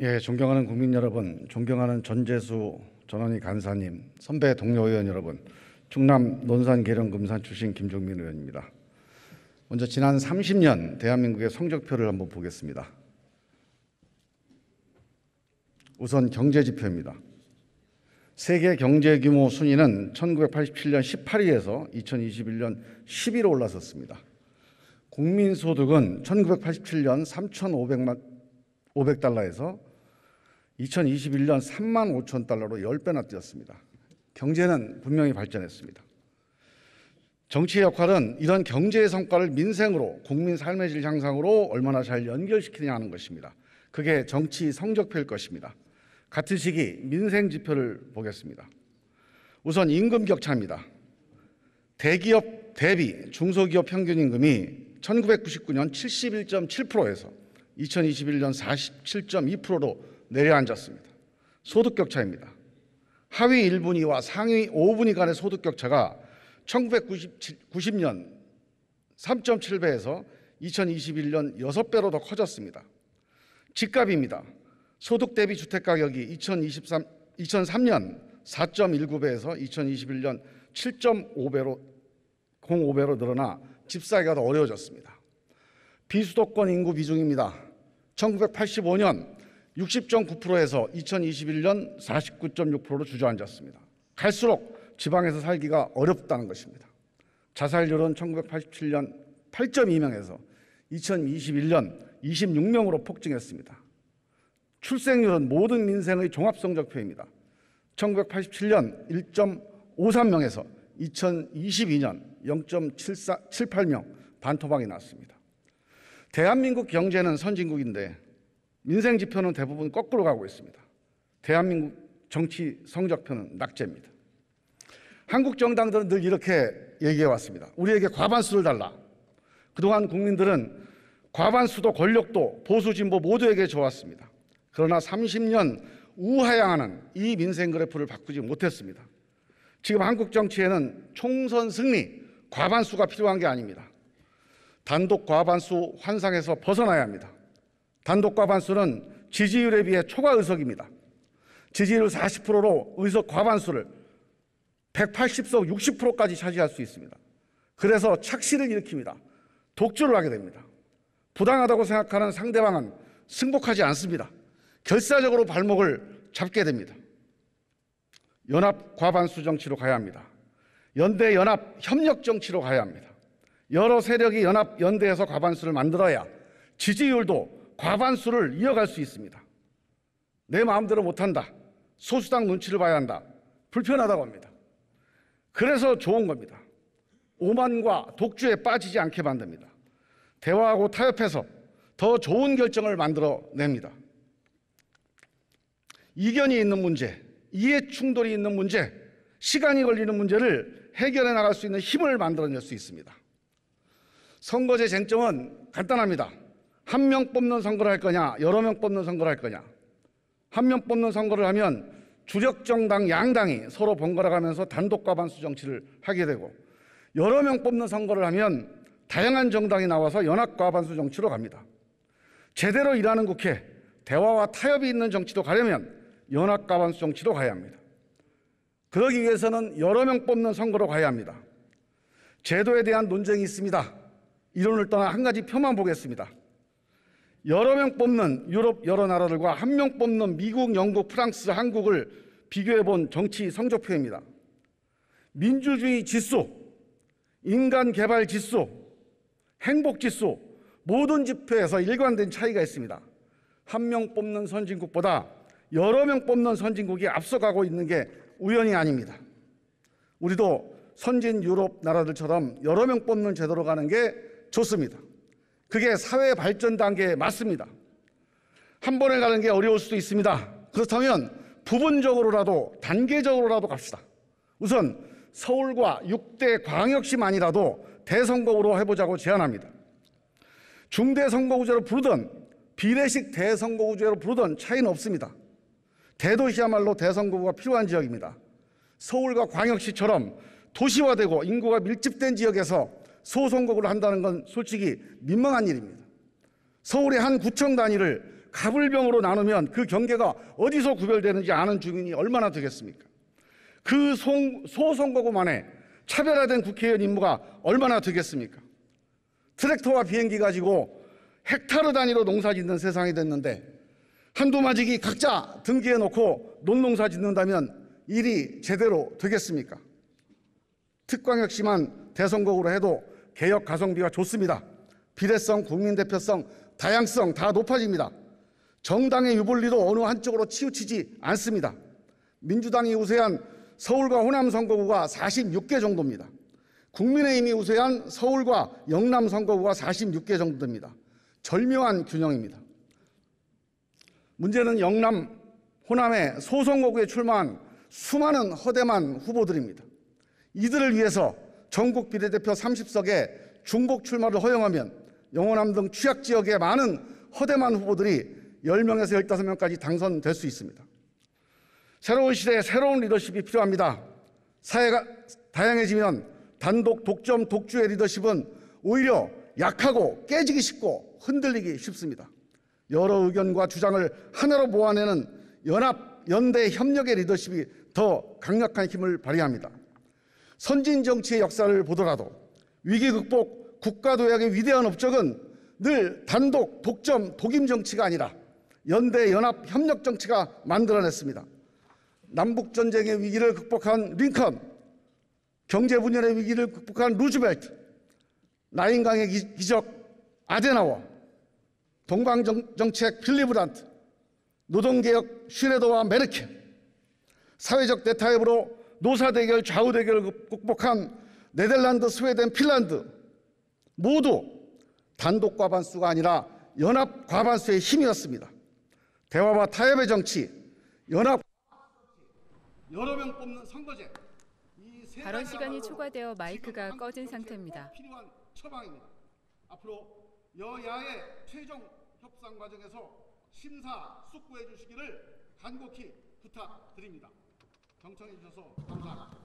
예, 존경하는 국민 여러분, 존경하는 전재수 전원희 간사님, 선배 동료 의원 여러분, 충남 논산 계령 금산 출신 김종민 의원입니다. 먼저 지난 30년 대한민국의 성적표를 한번 보겠습니다. 우선 경제 지표입니다. 세계 경제 규모 순위는 1987년 18위에서 2021년 10위로 올라섰습니다. 국민소득은 1987년 3,500달러에서 2021년 35,000달러로 10배나 뛰었습니다. 경제는 분명히 발전했습니다. 정치의 역할은 이런 경제의 성과를 민생으로, 국민 삶의 질 향상으로 얼마나 잘 연결시키느냐 하는 것입니다. 그게 정치 성적표일 것입니다. 같은 시기 민생 지표를 보겠습니다. 우선 임금 격차입니다. 대기업 대비 중소기업 평균 임금이 1999년 71.7%에서 2021년 47.2%로 내려앉았습니다. 소득 격차입니다. 하위 1분위와 상위 5분위 간의 소득 격차가 1990년 3.7배에서 2021년 6배로 더 커졌습니다. 집값입니다. 소득 대비 주택가격이 2003년 4.19배에서 2021년 7.05배로 늘어나 집 사기가 더 어려워졌습니다. 비수도권 인구 비중입니다. 1985년 60.9%에서 2021년 49.6%로 주저앉았습니다. 갈수록 지방에서 살기가 어렵다는 것입니다. 자살률은 1987년 8.2명에서 2021년 26명으로 폭증했습니다. 출생률은 모든 민생의 종합성적표입니다. 1987년 1.53명에서 2022년 0.78명 반토막이 났습니다. 대한민국 경제는 선진국인데 민생 지표는 대부분 거꾸로 가고 있습니다. 대한민국 정치 성적표는 낙제입니다. 한국 정당들은 늘 이렇게 얘기해 왔습니다. 우리에게 과반수를 달라. 그동안 국민들은 과반수도 권력도 보수 진보 모두에게 좋았습니다. 그러나 30년 우하향하는 이 민생 그래프를 바꾸지 못했습니다. 지금 한국 정치에는 총선 승리, 과반수가 필요한 게 아닙니다. 단독 과반수 환상에서 벗어나야 합니다. 단독 과반수는 지지율에 비해 초과 의석입니다. 지지율 40%로 의석 과반수를 180석 60%까지 차지할 수 있습니다. 그래서 착시를 일으킵니다. 독주를 하게 됩니다. 부당하다고 생각하는 상대방은 승복하지 않습니다. 결사적으로 발목을 잡게 됩니다. 연합 과반수 정치로 가야 합니다. 연대 연합 협력 정치로 가야 합니다. 여러 세력이 연합 연대해서 과반수를 만들어야 지지율도 과반수를 이어갈 수 있습니다. 내 마음대로 못한다. 소수당 눈치를 봐야 한다. 불편하다고 합니다. 그래서 좋은 겁니다. 오만과 독주에 빠지지 않게 만듭니다. 대화하고 타협해서 더 좋은 결정을 만들어냅니다. 이견이 있는 문제, 이해 충돌이 있는 문제, 시간이 걸리는 문제를 해결해 나갈 수 있는 힘을 만들어낼 수 있습니다. 선거제 쟁점은 간단합니다. 한 명 뽑는 선거를 할 거냐, 여러 명 뽑는 선거를 할 거냐. 한 명 뽑는 선거를 하면 주력 정당 양당이 서로 번갈아가면서 단독 과반수 정치를 하게 되고, 여러 명 뽑는 선거를 하면 다양한 정당이 나와서 연합 과반수 정치로 갑니다. 제대로 일하는 국회, 대화와 타협이 있는 정치로 가려면 연합 과반수 정치로 가야 합니다. 그러기 위해서는 여러 명 뽑는 선거로 가야 합니다. 제도에 대한 논쟁이 있습니다. 이론을 떠나 한 가지 표만 보겠습니다. 여러 명 뽑는 유럽 여러 나라들과 한 명 뽑는 미국, 영국, 프랑스, 한국을 비교해 본 정치 성적표입니다. 민주주의 지수, 인간 개발 지수, 행복 지수, 모든 지표에서 일관된 차이가 있습니다. 한 명 뽑는 선진국보다 여러 명 뽑는 선진국이 앞서가고 있는 게 우연이 아닙니다. 우리도 선진 유럽 나라들처럼 여러 명 뽑는 제도로 가는 게 좋습니다. 그게 사회 발전 단계에 맞습니다. 한 번에 가는 게 어려울 수도 있습니다. 그렇다면 부분적으로라도 단계적으로라도 갑시다. 우선 서울과 6대 광역시만이라도 대선거구로 해보자고 제안합니다. 중대선거구제로 부르든 비례식 대선거구제로 부르든 차이는 없습니다. 대도시야말로 대선거구가 필요한 지역입니다. 서울과 광역시처럼 도시화되고 인구가 밀집된 지역에서 소선거구를 한다는 건 솔직히 민망한 일입니다. 서울의 한 구청 단위를 가불병으로 나누면 그 경계가 어디서 구별되는지 아는 주민이 얼마나 되겠습니까? 그 소선거구만에 차별화된 국회의원 임무가 얼마나 되겠습니까? 트랙터와 비행기 가지고 헥타르 단위로 농사 짓는 세상이 됐는데 한두 마지기 각자 등기해 놓고 논농사 짓는다면 일이 제대로 되겠습니까? 특광역시만 대선거구로 해도 개혁 가성비가 좋습니다. 비례성, 국민대표성, 다양성 다 높아집니다. 정당의 유불리도 어느 한쪽으로 치우치지 않습니다. 민주당이 우세한 서울과 호남 선거구가 46개 정도입니다. 국민의힘이 우세한 서울과 영남 선거구가 46개 정도 됩니다. 절묘한 균형입니다. 문제는 영남, 호남의 소선거구에 출마한 수많은 허대만 후보들입니다. 이들을 위해서 전국 비례대표 30석에 중복 출마를 허용하면 영호남 등 취약지역의 많은 허대만 후보들이 10명에서 15명까지 당선될 수 있습니다. 새로운 시대에 새로운 리더십이 필요합니다. 사회가 다양해지면 단독, 독점, 독주의 리더십은 오히려 약하고 깨지기 쉽고 흔들리기 쉽습니다. 여러 의견과 주장을 하나로 모아내는 연합, 연대, 협력의 리더십이 더 강력한 힘을 발휘합니다. 선진 정치의 역사를 보더라도 위기 극복, 국가 도약의 위대한 업적은 늘 단독, 독점, 독임 정치가 아니라 연대, 연합, 협력 정치가 만들어냈습니다. 남북전쟁의 위기를 극복한 링컨, 경제분열의 위기를 극복한 루즈벨트, 라인강의 기적 아데나워, 동방정책 필리 브란트, 노동개혁 슈레더와 메르켈, 사회적 대타협으로 노사대결, 좌우대결을 극복한 네덜란드, 스웨덴, 핀란드 모두 단독 과반수가 아니라 연합 과반수의 힘이었습니다. 대화와 타협의 정치, 연합 여러 명 뽑는 선거제. 발언 시간이 초과되어 마이크가 꺼진 상태입니다. 필요한 처방입니다. 앞으로 여야의 최종 협상 과정에서 심사숙고해 주시기를 간곡히 부탁드립니다. 경청해 주셔서 감사합니다.